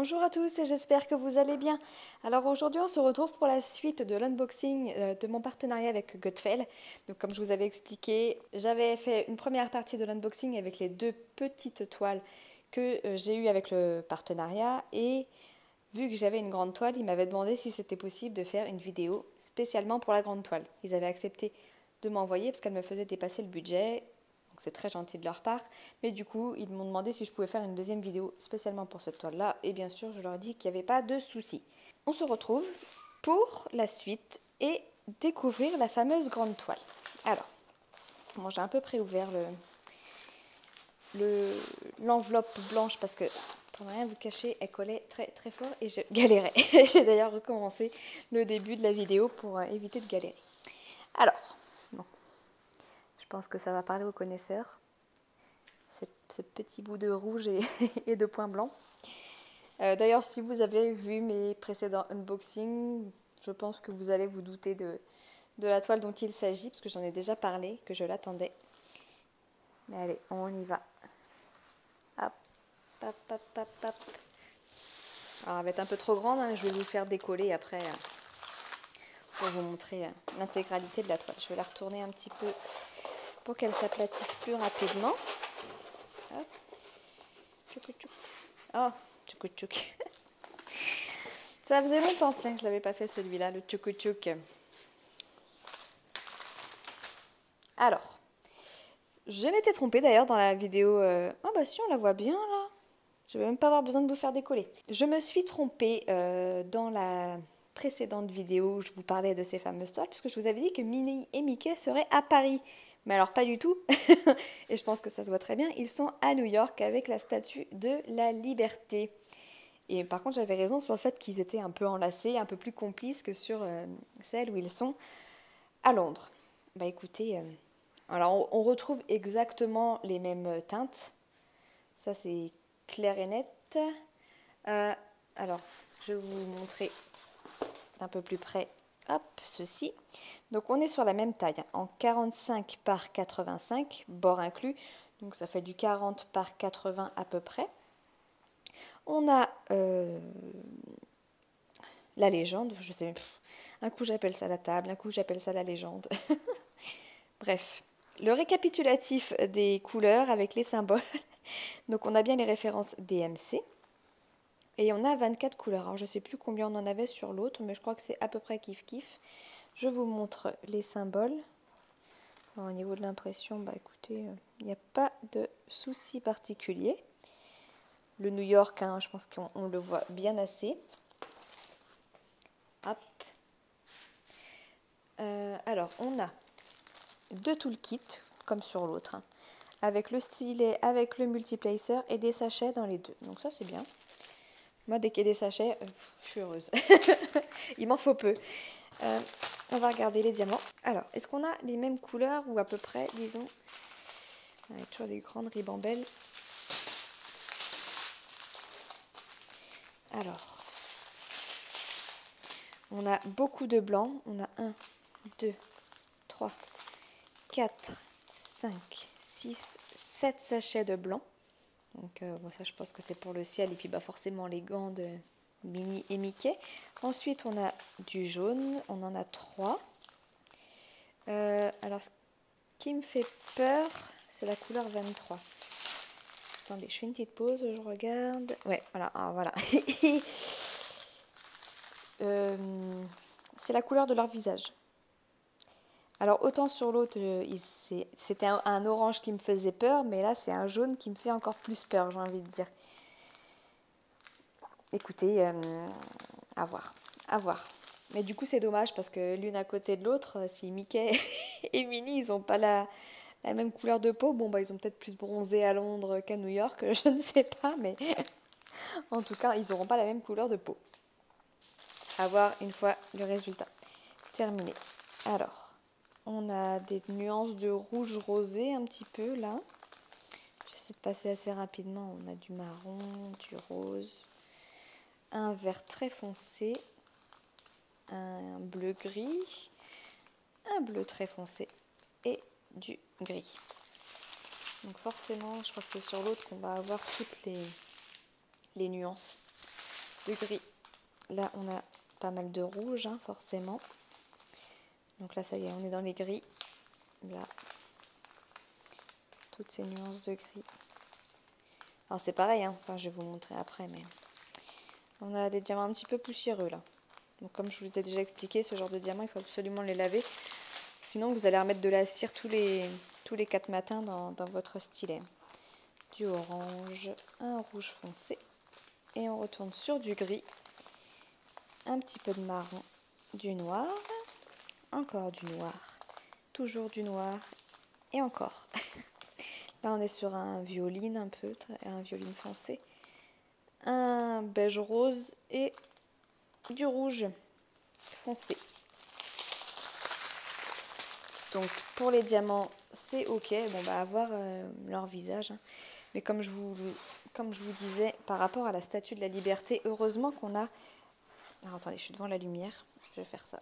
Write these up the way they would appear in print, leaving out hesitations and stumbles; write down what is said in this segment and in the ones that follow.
Bonjour à tous et j'espère que vous allez bien. Alors aujourd'hui on se retrouve pour la suite de l'unboxing de mon partenariat avec Gutfeld. Donc comme je vous avais expliqué, j'avais fait une première partie de l'unboxing avec les deux petites toiles que j'ai eues avec le partenariat et vu que j'avais une grande toile, ils m'avaient demandé si c'était possible de faire une vidéo spécialement pour la grande toile. Ils avaient accepté de m'envoyer parce qu'elle me faisait dépasser le budget. Donc c'est très gentil de leur part. Mais du coup, ils m'ont demandé si je pouvais faire une deuxième vidéo spécialement pour cette toile-là. Et bien sûr, je leur ai dit qu'il n'y avait pas de souci. On se retrouve pour la suite et découvrir la fameuse grande toile. Alors, bon, j'ai un peu préouvert l'enveloppe blanche parce que, pour ne rien vous cacher, elle collait très très fort et je galérais. J'ai d'ailleurs recommencé le début de la vidéo pour éviter de galérer. Alors, bon, je pense que ça va parler aux connaisseurs. Ce petit bout de rouge et de points blancs. D'ailleurs, si vous avez vu mes précédents unboxings, je pense que vous allez vous douter de la toile dont il s'agit, parce que j'en ai déjà parlé, que je l'attendais. Mais allez, on y va. Hop, hop, hop, hop, hop. Alors, elle va être un peu trop grande, hein, je vais vous faire décoller après pour vous montrer l'intégralité de la toile. Je vais la retourner un petit peu pour qu'elle s'aplatisse plus rapidement. Hop. Tchouk, tchouk. Oh, tchouk, tchouk. Ça faisait longtemps, tiens, que je ne l'avais pas fait celui-là, le tchouk tchouk. Alors, je m'étais trompée d'ailleurs dans la vidéo. Oh bah si, on la voit bien là. Je vais même pas avoir besoin de vous faire décoller. Je me suis trompée dans la précédente vidéo où je vous parlais de ces fameuses toiles, puisque je vous avais dit que Minnie et Mickey seraient à Paris. Mais alors pas du tout. Et je pense que ça se voit très bien. Ils sont à New York avec la Statue de la Liberté. Et par contre, j'avais raison sur le fait qu'ils étaient un peu enlacés, un peu plus complices que sur celle où ils sont à Londres. Bah écoutez, alors on retrouve exactement les mêmes teintes. Ça c'est clair et net. Alors, je vais vous montrer d'un peu plus près. Hop, ceci. Donc on est sur la même taille, hein, en 45 par 85, bord inclus. Donc ça fait du 40 par 80 à peu près. On a la légende, je sais, un coup j'appelle ça la table, un coup j'appelle ça la légende. Bref, le récapitulatif des couleurs avec les symboles. Donc on a bien les références DMC. Et on a 24 couleurs. Alors je ne sais plus combien on en avait sur l'autre, mais je crois que c'est à peu près kiff-kiff. Je vous montre les symboles. Alors, au niveau de l'impression, bah écoutez, il n'y a pas de souci particulier. Le New York, hein, je pense qu'on le voit bien assez. Hop. Alors, on a deux toolkits, comme sur l'autre, hein, avec le stylet, avec le multiplacer et des sachets dans les deux. Donc ça, c'est bien. Moi, dès qu'il y a des sachets, je suis heureuse. Il m'en faut peu. On va regarder les diamants. Alors, est-ce qu'on a les mêmes couleurs ou à peu près, disons, avec toujours des grandes ribambelles. Alors, on a beaucoup de blanc. On a 1, 2, 3, 4, 5, 6, 7 sachets de blanc. Donc, bon, ça, je pense que c'est pour le ciel. Et puis, bah, forcément, les gants de Minnie et Mickey. Ensuite, on a du jaune. On en a 3. Alors, ce qui me fait peur, c'est la couleur 23. Attendez, je fais une petite pause, je regarde. Ouais, voilà, ah, voilà. C'est la couleur de leur visage. Alors, autant sur l'autre, c'était un orange qui me faisait peur, mais là, c'est un jaune qui me fait encore plus peur, j'ai envie de dire. Écoutez, à voir, à voir. Mais du coup, c'est dommage parce que l'une à côté de l'autre, si Mickey et Minnie, ils n'ont pas la même couleur de peau, bon, bah, ils ont peut-être plus bronzé à Londres qu'à New York, je ne sais pas, mais en tout cas, ils n'auront pas la même couleur de peau. À voir une fois le résultat terminé. Alors, on a des nuances de rouge rosé un petit peu là. J'essaie de passer assez rapidement. On a du marron, du rose, un vert très foncé, un bleu gris, un bleu très foncé et du gris. Donc forcément, je crois que c'est sur l'autre qu'on va avoir toutes les nuances. de gris. Là, on a pas mal de rouge, hein, forcément. Donc là, ça y est, on est dans les gris. Là, toutes ces nuances de gris. Alors c'est pareil, hein. Enfin, je vais vous montrer après, mais on a des diamants un petit peu poussiéreux là. Donc comme je vous ai déjà expliqué, ce genre de diamants, il faut absolument les laver. Sinon, vous allez remettre de la cire tous les 4 matins dans votre stylet. Du orange, un rouge foncé. Et on retourne sur du gris. Un petit peu de marron, du noir. Encore du noir. Toujours du noir. Et encore. Là, on est sur un violine un peu, un violine foncé. Un beige rose et du rouge foncé. Donc pour les diamants, c'est ok. Bon, bah à voir leur visage. Hein. Mais comme je vous disais, par rapport à la Statue de la Liberté, heureusement qu'on a... Alors attendez, je suis devant la lumière. Je vais faire ça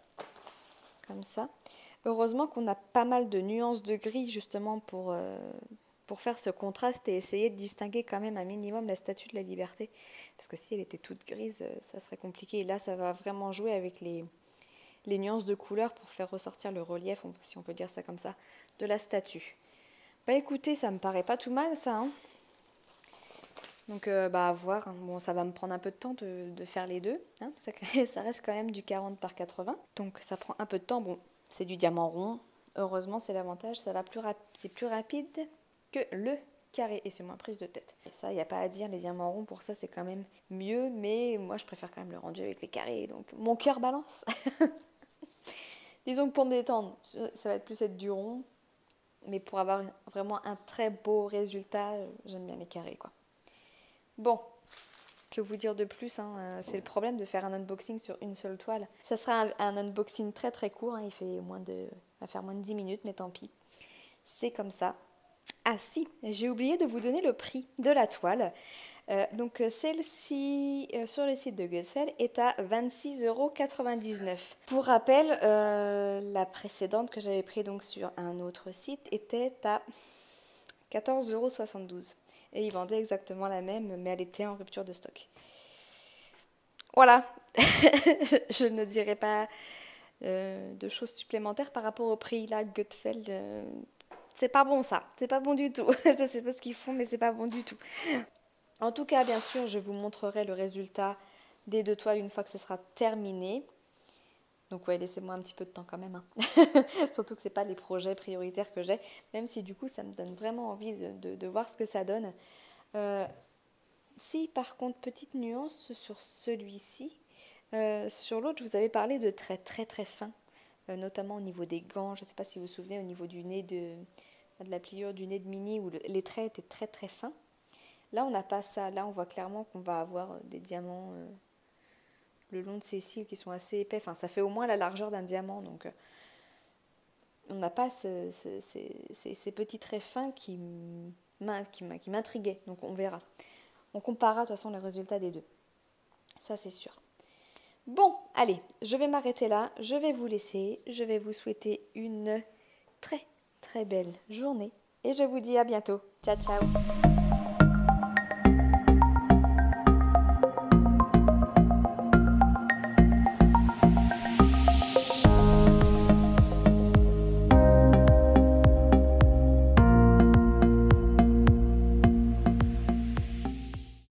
comme ça. Heureusement qu'on a pas mal de nuances de gris justement pour faire ce contraste et essayer de distinguer quand même un minimum la Statue de la Liberté. Parce que si elle était toute grise, ça serait compliqué. Et là, ça va vraiment jouer avec les nuances de couleurs pour faire ressortir le relief, si on peut dire ça comme ça, de la statue. Bah écoutez, ça me paraît pas tout mal ça. Hein. Donc bah à voir. Hein. Bon, ça va me prendre un peu de temps de faire les deux. Hein. Ça reste quand même du 40 par 80. Donc ça prend un peu de temps. Bon, c'est du diamant rond. Heureusement, c'est l'avantage. C'est plus rapide que le carré et c'est moins prise de tête. Et ça, il n'y a pas à dire, les diamants ronds, pour ça, c'est quand même mieux. Mais moi, je préfère quand même le rendu avec les carrés. Donc mon cœur balance. Disons que pour me détendre, ça va plus être du rond. Mais pour avoir vraiment un très beau résultat, j'aime bien les carrés, quoi. Bon, que vous dire de plus, hein, c'est le problème de faire un unboxing sur une seule toile. Ça sera un unboxing très très court, hein, va faire moins de 10 minutes, mais tant pis. C'est comme ça. Ah si, j'ai oublié de vous donner le prix de la toile. Donc celle-ci sur le site de Gutfeld est à 26,99 €. Pour rappel, la précédente que j'avais prise donc sur un autre site était à 14,72 €. Et ils vendaient exactement la même, mais elle était en rupture de stock. Voilà, je ne dirai pas de choses supplémentaires par rapport au prix là, Gutfeld. C'est pas bon ça, c'est pas bon du tout. Je sais pas ce qu'ils font, mais c'est pas bon du tout. En tout cas, bien sûr, je vous montrerai le résultat des 2 toiles une fois que ce sera terminé. Donc ouais, laissez-moi un petit peu de temps quand même. Hein. Surtout que ce n'est pas les projets prioritaires que j'ai. Même si du coup, ça me donne vraiment envie de voir ce que ça donne. Si par contre, petite nuance sur celui-ci. Sur l'autre, je vous avais parlé de traits très très fins. Notamment au niveau des gants. Je ne sais pas si vous vous souvenez, au niveau du nez de la pliure du nez de Minnie où les traits étaient très très fins. Là, on n'a pas ça. Là, on voit clairement qu'on va avoir des diamants le long de ces cils qui sont assez épais. Enfin, ça fait au moins la largeur d'un diamant. Donc, on n'a pas ces petits traits fins qui m'intriguaient. Donc, on verra. On comparera de toute façon les résultats des deux. Ça, c'est sûr. Bon, allez, je vais m'arrêter là. Je vais vous laisser. Je vais vous souhaiter une très, très belle journée. Et je vous dis à bientôt. Ciao, ciao.